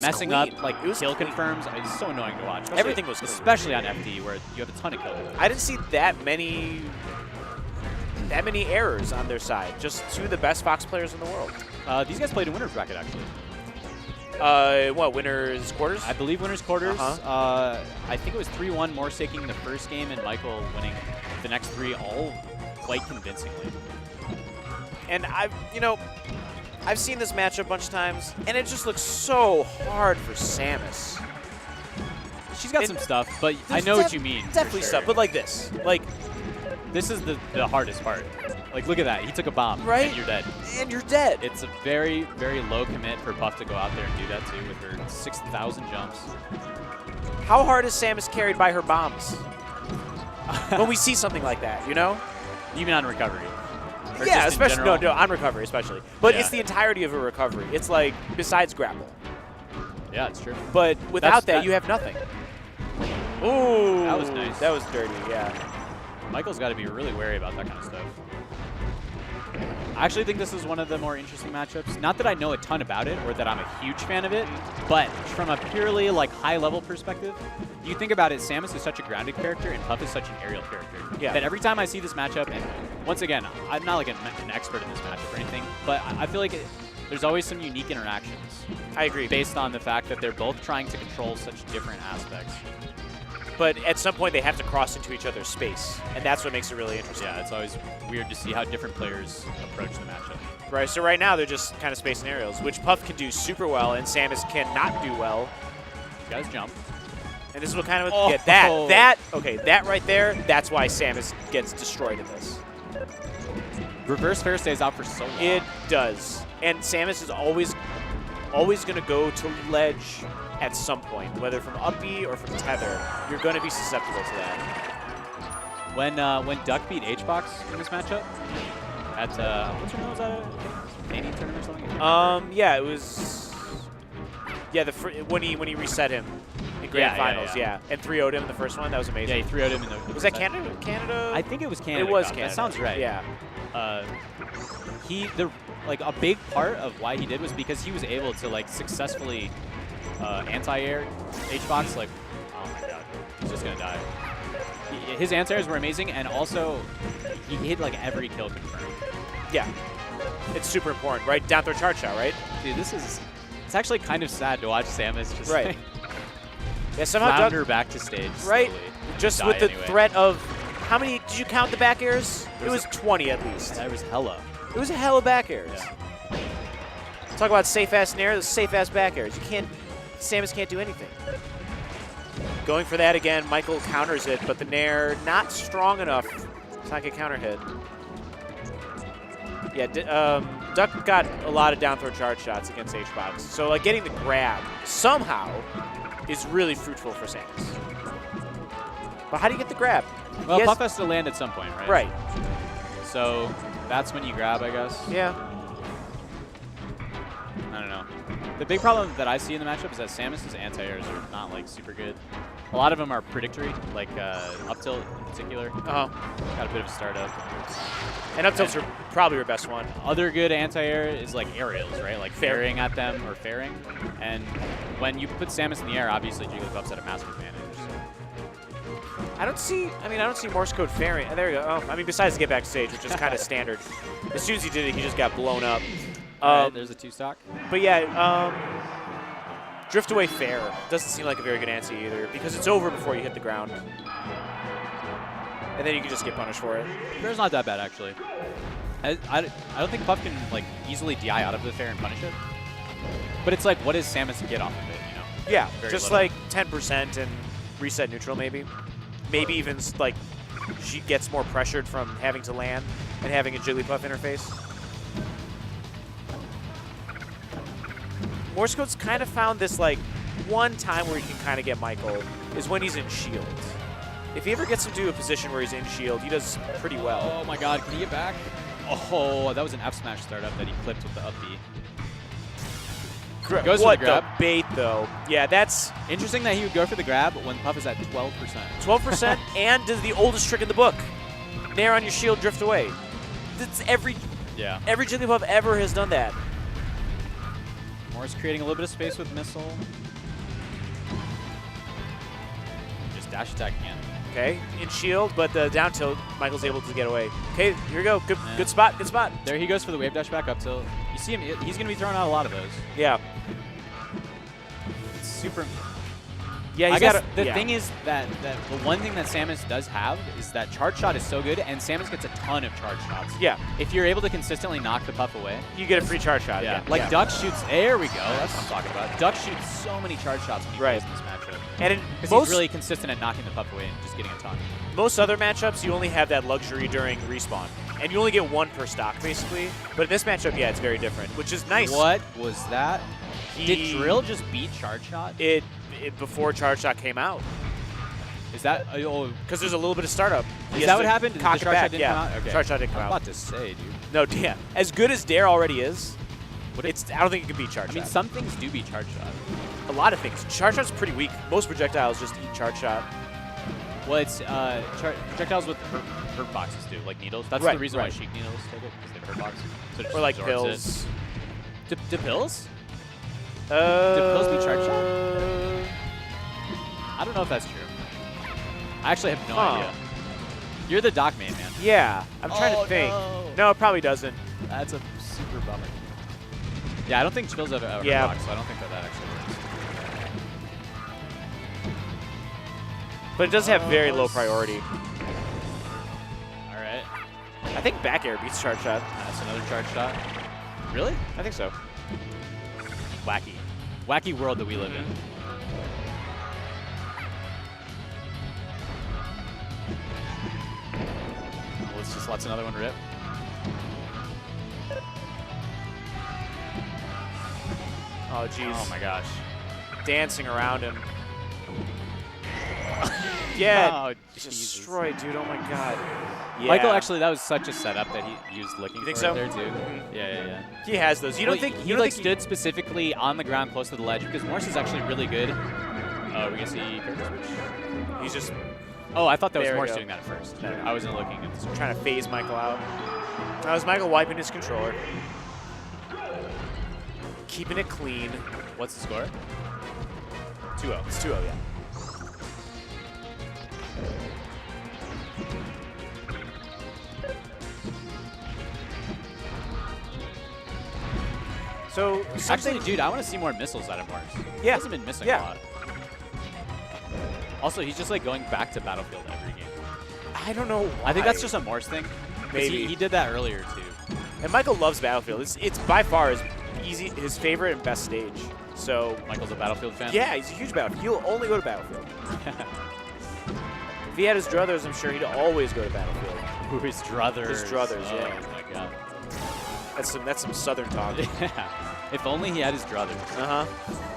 messing up like kill confirms. It's so annoying to watch. Everything was clean. Especially on FD where you have a ton of kill confirms. I didn't see that many errors on their side. Just two of the best Fox players in the world. These guys played a winner's bracket actually. What, winners quarters? I believe winners quarters. I think it was 3-1 Morsecode the first game and Michael winning the next 3 all quite convincingly. And I've seen this match a bunch of times, and it just looks so hard for Samus. She's got some stuff, but I know what you mean. Definitely stuff, but like this. Like, this is the hardest part. Like, look at that. He took a bomb, right? And you're dead. And you're dead. It's a very, very low commit for Puff to go out there and do that, too, with her 6,000 jumps. How hard is Samus carried by her bombs? When we see something like that, you know? Even on recovery. Or yeah, just especially, no, on recovery especially. But yeah. It's the entirety of a recovery. It's like, besides grapple. Yeah, it's true. But without that, you have nothing. Ooh. That was nice. That was dirty, yeah. Michael's got to be really wary about that kind of stuff. I actually think this is one of the more interesting matchups. Not that I know a ton about it or that I'm a huge fan of it, but from a purely like high-level perspective, you think about it, Samus is such a grounded character and Puff is such an aerial character. Yeah. That every time I see this matchup, and once again, I'm not like an expert in this matchup or anything, but I feel like there's always some unique interactions. I agree. Based on the fact that they're both trying to control such different aspects. But at some point, they have to cross into each other's space, and that's what makes it really interesting. Yeah, it's always weird to see how different players approach the matchup. Right, so right now, they're just kind of space scenarios, which Puff can do super well, and Samus cannot do well. You guys jump. And this is what kind of get that right there, that's why Samus gets destroyed in this. Reverse fair stays out for so long. It does. And Samus is always going to go to ledge at some point, whether from up B or from tether. You're going to be susceptible to that. When Duck beat H-Box in this matchup, at what tournament was that? Canadian tournament or something? Yeah, it was. Yeah, when he reset him in grand finals, yeah. And 3-0'd him in the first one. That was amazing. Yeah, he 3-0'd him in the. Was that Canada? Canada? I think it was Canada. It was Canada. That sounds right. Yeah. Like a big part of why he did was because he was able to like successfully anti-air H-Box. Like, oh my god, he's just gonna die. His anti-airs were amazing, and also he hit like every kill confirmed. Yeah, it's super important, right? Down throw charge shot, right? Dude, it's actually kind of sad to watch Samus just right. Yeah, somehow flounder back to stage. Right, slowly, just with the threat of how many? Did you count the back airs? It was 20 at least. That was hella. It was a hella back airs. Yeah. Talk about safe ass nair, those safe ass back airs. Samus can't do anything. Going for that again, Michael counters it, but the nair not strong enough to not get counter hit. Yeah, Duck got a lot of down throw charge shots against H-Box. So like getting the grab somehow is really fruitful for Samus. But how do you get the grab? Well, Puff has to land at some point, right? Right. So that's when you grab, I guess. Yeah. I don't know. The big problem that I see in the matchup is that Samus's anti-airs are not like super good. A lot of them are predictory, like up tilt in particular. Got a bit of a startup. And up tilts are probably your best one. Other good anti-air is like aerials, right? Like fairing at them or fairing. And when you put Samus in the air, obviously Jigglypuff's at a massive advantage. So. I don't see Morsecode fairing. There you go. Oh, I mean, besides the get back stage, which is kind of standard. As soon as he did it, he just got blown up. Right, there's a 2-stock. But yeah, drift away fair doesn't seem like a very good answer either because it's over before you hit the ground. And then you can just get punished for it. Fair's not that bad, actually. I don't think Puff can like easily DI out of the fair and punish it. But it's like, what does Samus get off of it, you know? Yeah, very just little. like 10% and reset neutral maybe. Maybe even like she gets more pressured from having to land and having a Jigglypuff interface. Morsecode's kind of found this like one time where he can kind of get Michael is when he's in shield. If he ever gets into a position where he's in shield, he does pretty well. Oh my god, can he get back? Oh, that was an F smash startup that he clipped with the up B. Goes what for the grab. The bait though. Yeah, that's interesting that he would go for the grab when Puff is at 12%. 12% and does the oldest trick in the book. Nair on your shield, drift away. That's every Jigglypuff ever has done that. Morse creating a little bit of space with missile. Just dash attack again. Okay, in shield, but the down tilt, Michael's able to get away. Okay, here we go. Good spot, good spot. There he goes for the wave dash back up tilt. You see him, he's going to be throwing out a lot of those. Yeah. It's super. Yeah, I guess the thing is that the one thing that Samus does have is that charge shot is so good, and Samus gets a ton of charge shots. Yeah. If you're able to consistently knock the puff away. You get a free charge shot. Yeah. Like Duck shoots, there we go. That's what I'm talking about. Duck shoots so many charge shots when he plays in this matchup. And because he's really consistent at knocking the puff away and just getting a ton. Most other matchups, you only have that luxury during respawn. And you only get one per stock, basically. But in this matchup, yeah, it's very different, which is nice. What was that? Did Drill just beat charge shot? It before charge shot came out. Is that? Oh, because there's a little bit of startup. Is that what happened? Cock it back. Didn't come out? Okay. Charge shot didn't come out. I was about to say, dude. No, yeah. As good as Dare already is, I don't think it can beat charge shot. I mean, some things do beat charge shot. A lot of things. Charge shot's pretty weak. Most projectiles just eat charge shot. Well, it's projectiles with hurt boxes too, like needles. That's the reason why Sheik needles take it, because they have hurt box. So it or like pills. Do pills? Do pills beat charge shot? I don't know if that's true. I actually have no idea. You're the doc main, man. Yeah, I'm trying to think. No, it probably doesn't. That's a super bummer. Yeah, I don't think pills have a hurt box, so I don't think that actually works. But it does have very low priority. All right. I think back air beats charge shot. That's another charge shot. Really? I think so. Wacky. Wacky world that we live in. Let's another one rip. Oh, jeez. Oh, my gosh. Dancing around him. Yeah. Oh, destroyed, dude. Oh, my God. Yeah. Michael, actually, that was such a setup that he used licking think for so? there, too. Yeah. He has those. You don't think he stood specifically on the ground close to the ledge because Morse is actually really good. Oh, we can see character switch. He's just... Oh, I thought that was Morse doing that at first. No. I wasn't looking at this. Trying to phase Michael out. That was Michael wiping his controller. Keeping it clean. What's the score? 2-0. It's 2-0, yeah. So, actually, dude, I want to see more missiles out of Morse. Yeah. He hasn't been missing a lot. Also, he's just like going back to Battlefield every game. I don't know why. I think that's just a Morse thing. Maybe. He did that earlier, too. And Michael loves Battlefield. It's by far his favorite and best stage. So Michael's a Battlefield fan? Yeah, he's a huge Battlefield. He'll only go to Battlefield. If he had his druthers, I'm sure he'd always go to Battlefield. Ooh, his druthers. His druthers, yeah. Oh, my God. That's some Southern talk. Yeah. If only he had his druthers. Uh-huh.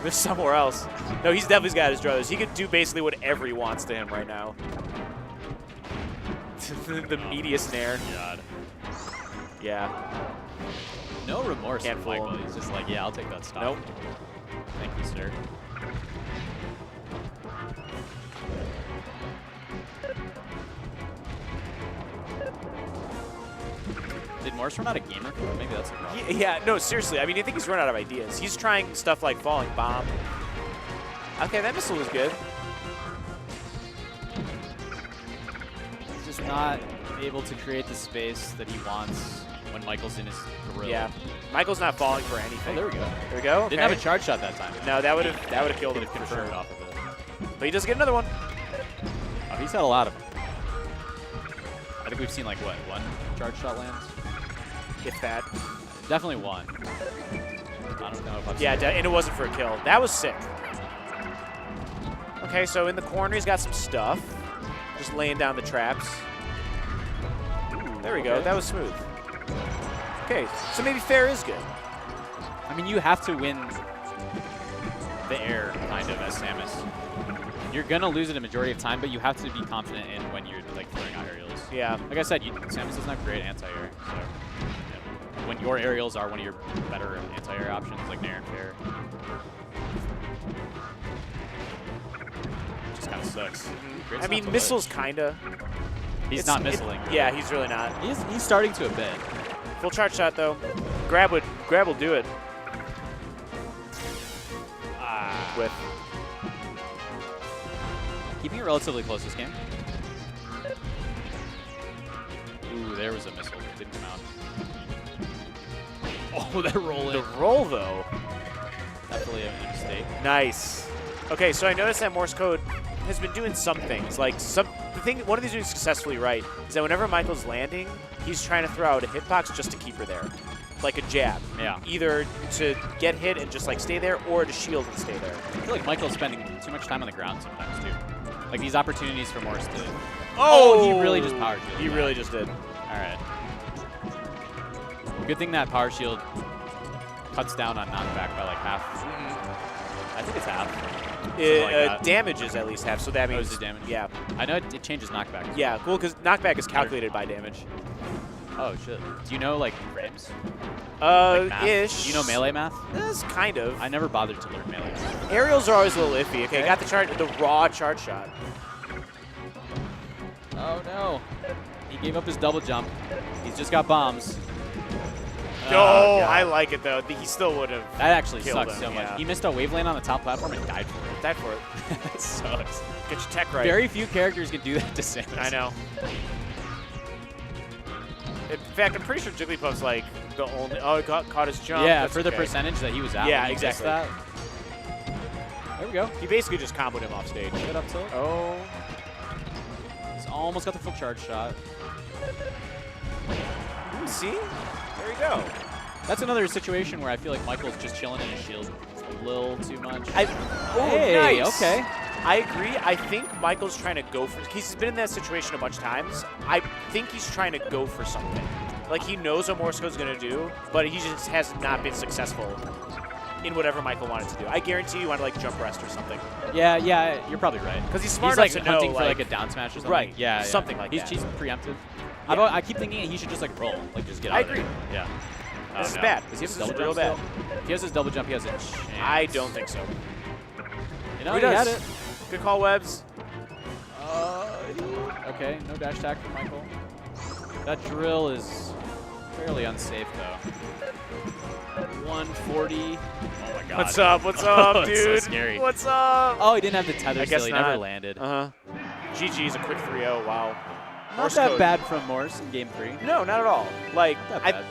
There's somewhere else. No, he's definitely got his druthers. He could do basically whatever he wants to him right now. The media snare. God. Yeah. No remorse Can't for fool Michael. him. He's just like, yeah, I'll take that stock. Nope. Thank you, sir. Did Morse run out of gamer code? Maybe that's the problem. Yeah, no, seriously. I mean, I think he's run out of ideas. He's trying stuff like falling bomb. Okay, that missile was good. He's just not able to create the space that he wants when Michael's in his gorilla. Yeah, Michael's not falling for anything. Oh, there we go. There we go. Okay. Didn't have a charge shot that time. No, that would have killed him for sure. Off of it. But he does get another one. Oh, he's had a lot of them. I think we've seen like what, one charge shot lands? If that. Definitely one. I don't know if I've Yeah, seen and it wasn't for a kill. That was sick. Okay, so in the corner he's got some stuff. Just laying down the traps. There we go. That was smooth. Okay, so maybe fair is good. I mean, you have to win the air, kind of, as Samus. You're going to lose it a majority of time, but you have to be confident in when you're like throwing out aerials. Yeah. Like I said, Samus doesn't have great anti-air. So yeah. When your aerials are one of your better anti-air options, like Nair and Fair. Just kind of sucks. I mean, missiles kind of. He's not missiling. Really. Yeah, he's really not. He's starting to a bit. Full charge shot, though. Grab will do it. with. Keeping it relatively close this game. Ooh, there was a missile. Didn't come out. Oh, that roll in. The roll, though. Definitely a mistake. Nice. Okay, so I noticed that Morse code has been doing some things. Like, one of these doing successfully right is that whenever Michael's landing, he's trying to throw out a hitbox just to keep her there. Like a jab. Yeah. Either to get hit and just like stay there, or to shield and stay there. I feel like Michael's spending too much time on the ground sometimes, too. Like these opportunities for Morse to... Oh! He really just power shielded. He really just did. All right. Good thing that power shield cuts down on knockback by like half. I think it's half. Damage is at least half, so that means... Oh, is it damage? Yeah. I know it changes knockback. Yeah, cool, because knockback is calculated by damage. Oh, shit. Do you know, like, frames? Like Ish. Do you know melee math? Kind of. I never bothered to learn melee math. Aerials are always a little iffy. Okay, got the raw charge shot. Oh, no. He gave up his double jump. He's just got bombs. Oh, I like it, though. He still would have. That actually killed sucks him, so much. yeah. He missed a wave lane on the top platform and died for it. Died for it. That sucks. Get your tech right. Very few characters can do that to Samus. I know. In fact, I'm pretty sure Jigglypuff's like the only... Oh, he caught his jump. Yeah, That's for the okay. percentage that he was at. Yeah, when he missed exactly. That. There we go. He basically just comboed him off stage. Good up tilt. Oh. He's almost got the full charge shot. See? There we go. That's another situation where I feel like Michael's just chilling in his shield a little too much. Hey, nice. Okay. I agree. I think Michael's trying to go for... He's been in that situation a bunch of times. I think he's trying to go for something. Like, he knows what Morsecode's going to do, but he just has not been successful in whatever Michael wanted to do. I guarantee you want to, like, jump rest or something. Yeah, you're probably right. Because he's smart like enough to hunting know, for like a down smash or something. Right. Yeah. Something like that. He's preemptive. Yeah. I keep thinking he should just like roll, like just get out. I of agree. there. Yeah. This is bad. Does he This have is his double real jump bad. still? If he has his double jump, he has a chance. I don't think so. You know, He he had does. it. Good call, Webbs. Okay, no dash attack from Michael. That drill is fairly unsafe though. 140. Oh my god. What's up? What's up, It's dude? so scary. What's up? Oh, he didn't have the tether I guess still. He not. never landed. GG's a quick 3-0. Wow. Not that bad from Morse in game 3. No, not at all. Like, Not that bad.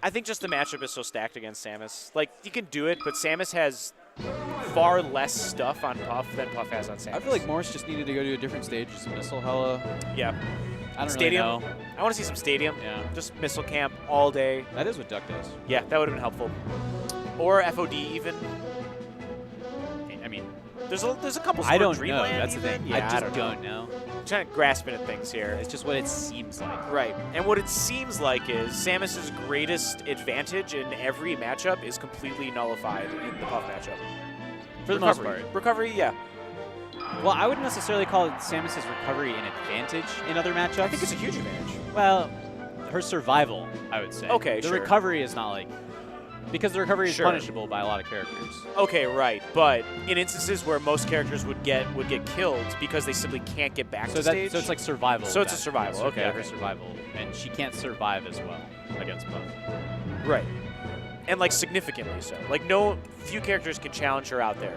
I think just the matchup is so stacked against Samus. Like, you can do it, but Samus has far less stuff on Puff than Puff has on Samus. I feel like Morse just needed to go to a different stage. Just missile hella. Yeah. I don't Stadium. really know. I want to see some Stadium. Yeah. Just missile camp all day. That is what Duck does. Yeah, that would have been helpful. Or FOD even. I mean, There's a couple. I don't know. Dreamland That's the even. thing. Yeah, I just don't don't know. I'm trying to grasp at things here. It's just what it seems like. Right. And what it seems like is Samus's greatest advantage in every matchup is completely nullified in the Puff matchup. For the most part. Recovery, yeah. Well, I wouldn't necessarily call Samus's recovery an advantage in other matchups. I think it's a huge advantage. Well, her survival, I would say. Okay, the sure. recovery is not like... Because the recovery is Sure. punishable by a lot of characters. Okay, right. But in instances where most characters would get killed because they simply can't get back to stage. So it's like survival. So it's a survival, okay, Yeah, okay. her survival. And she can't survive as well against Puff. Right. And like significantly so. Like few characters can challenge her out there.